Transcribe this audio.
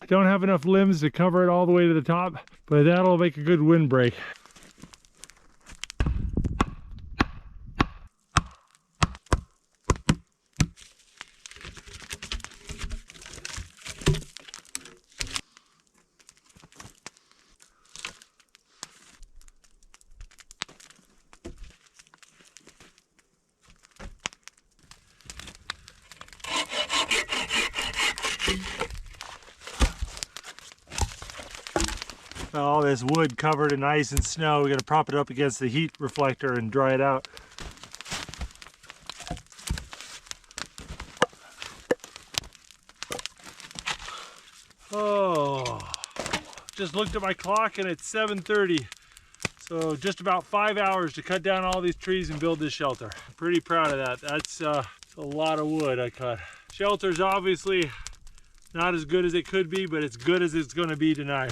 Don't have enough limbs to cover it all the way to the top, but that'll make a good windbreak. All this wood covered in ice and snow, we gotta prop it up against the heat reflector and dry it out. Oh, just looked at my clock and it's 7:30. So just about 5 hours to cut down all these trees and build this shelter. I'm pretty proud of that. That's a lot of wood I cut. Shelter's obviously not as good as it could be, but it's good as it's gonna be tonight.